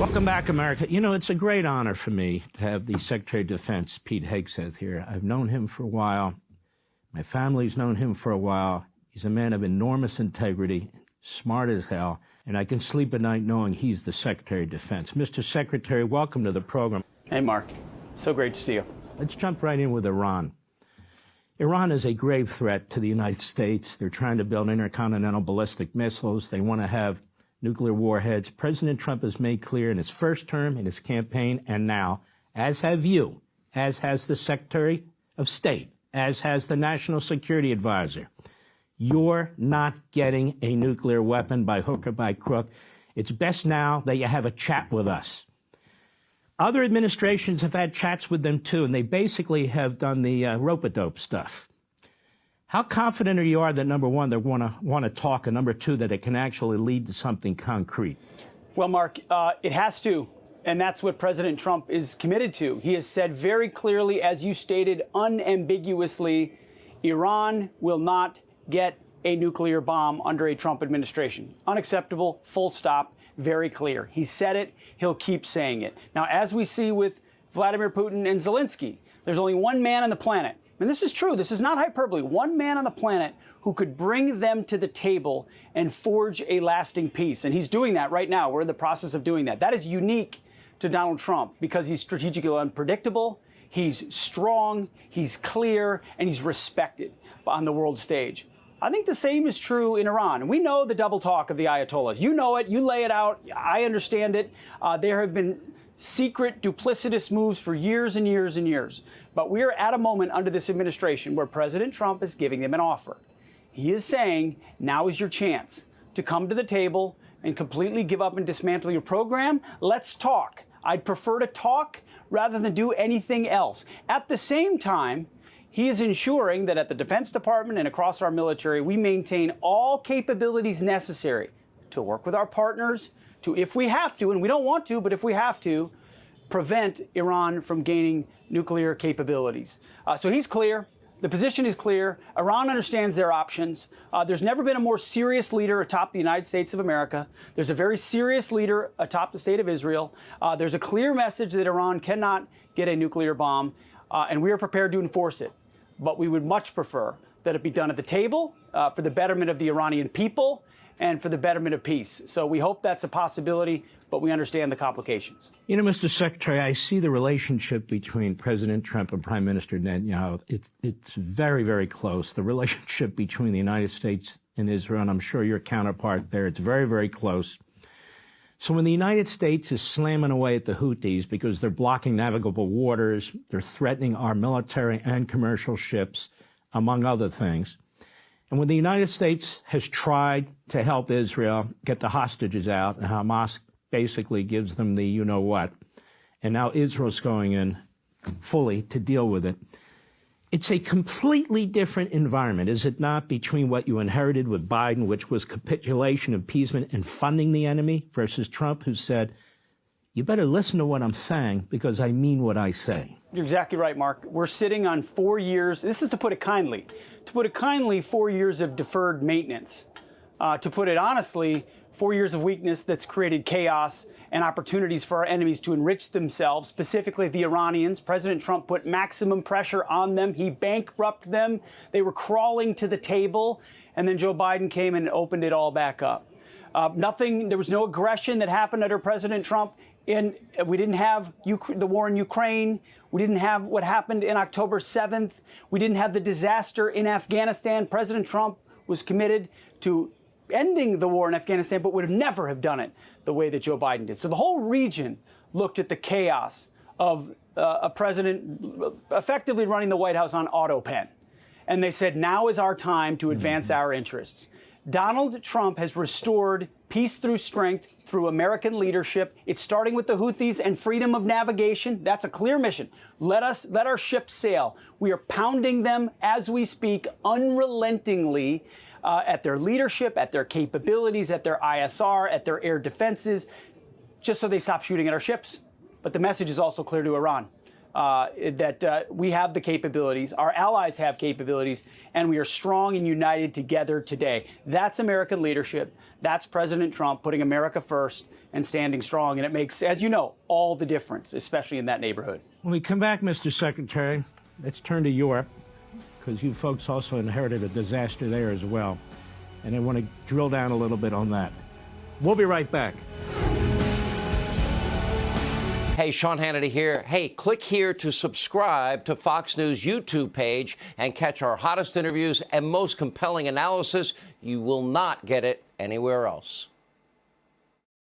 Welcome back, America. You know, it's a great honor for me to have the Secretary of Defense, Pete Hegseth, here. I've known him for a while. My family's known him for a while. He's a man of enormous integrity, smart as hell, and I can sleep at night knowing he's the Secretary of Defense. Mr. Secretary, welcome to the program. Hey, Mark. So great to see you. Let's jump right in with Iran. Iran is a grave threat to the United States. They're trying to build intercontinental ballistic missiles. They want to have nuclear warheads. President Trump has made clear in his first term, in his campaign, and now, as have you, as has the Secretary of State, as has the National Security Advisor, you're not getting a nuclear weapon by hook or by crook. It's best now that you have a chat with us. Other administrations have had chats with them, too, and they basically have done the rope-a-dope stuff. How confident are you that, number one, they want to talk, and number two, that it can actually lead to something concrete? Well, Mark, it has to, and that's what President Trump is committed to. He has said very clearly, as you stated, unambiguously, Iran will not get a nuclear bomb under a Trump administration. Unacceptable, full stop, very clear. He said it, he'll keep saying it. Now, as we see with Vladimir Putin and Zelensky, there's only one man on the planet, and this is true, this is not hyperbole, one man on the planet who could bring them to the table and forge a lasting peace. And he's doing that right now. We're in the process of doing that. That is unique to Donald Trump because he's strategically unpredictable, he's strong, he's clear, and he's respected on the world stage. I think the same is true in Iran. We know the double talk of the Ayatollahs. You know it. You lay it out. I understand it. There have been secret, duplicitous moves for years and years and years. But we are at a moment under this administration where President Trump is giving them an offer. He is saying, now is your chance to come to the table and completely give up and dismantle your program. Let's talk. I'd prefer to talk rather than do anything else. At the same time, he is ensuring that at the Defense Department and across our military, we maintain all capabilities necessary to work with our partners, to, if we have to, and we don't want to, but if we have to, prevent Iran from gaining nuclear capabilities. So he's clear. The position is clear. Iran understands their options. There's never been a more serious leader atop the United States of America. There's a very serious leader atop the state of Israel. There's a clear message that Iran cannot get a nuclear bomb, and we are prepared to enforce it. But we would much prefer that it be done at the table for the betterment of the Iranian people and for the betterment of peace. So we hope that's a possibility, but we understand the complications. You know, Mr. Secretary, I see the relationship between President Trump and Prime Minister Netanyahu. It's very, very close. The relationship between the United States and Israel, and I'm sure your counterpart there, it's very, very close. So when the United States is slamming away at the Houthis because they're blocking navigable waters, they're threatening our military and commercial ships, among other things, and when the United States has tried to help Israel get the hostages out, and Hamas basically gives them the you-know-what, and now Israel's going in fully to deal with it, it's a completely different environment, is it not, between what you inherited with Biden, which was capitulation, appeasement, and funding the enemy, versus Trump, who said, you better listen to what I'm saying because I mean what I say. You're exactly right, Mark. We're sitting on 4 years. This is to put it kindly. To put it kindly, 4 years of deferred maintenance. To put it honestly, 4 years of weakness that's created chaos and opportunities for our enemies to enrich themselves, specifically the Iranians. President Trump put maximum pressure on them. He bankrupted them. They were crawling to the table. And then Joe Biden came and opened it all back up. There was no aggression that happened under President Trump. And we didn't have the war in Ukraine. We didn't have what happened in October 7th. We didn't have the disaster in Afghanistan. President Trump was committed to ending the war in Afghanistan, but would never have done it the way that Joe Biden did. So the whole region looked at the chaos of a president effectively running the White House on autopen. And they said, now is our time to advance our interests. Donald Trump has restored peace through strength, through American leadership. It's starting with the Houthis and freedom of navigation. That's a clear mission. Let our ships sail. We are pounding them as we speak, unrelentingly, at their leadership, at their capabilities, at their ISR, at their air defenses, just so they stop shooting at our ships. But the message is also clear to Iran. That we have the capabilities, our allies have capabilities, and we are strong and united together today. That's American leadership. That's President Trump putting America first and standing strong. And it makes, as you know, all the difference, especially in that neighborhood. When we come back, Mr. Secretary, let's turn to Europe, because you folks also inherited a disaster there as well. And I want to drill down a little bit on that. We'll be right back. Hey, Sean Hannity here. Hey, click here to subscribe to Fox News YouTube page and catch our hottest interviews and most compelling analysis. You will not get it anywhere else.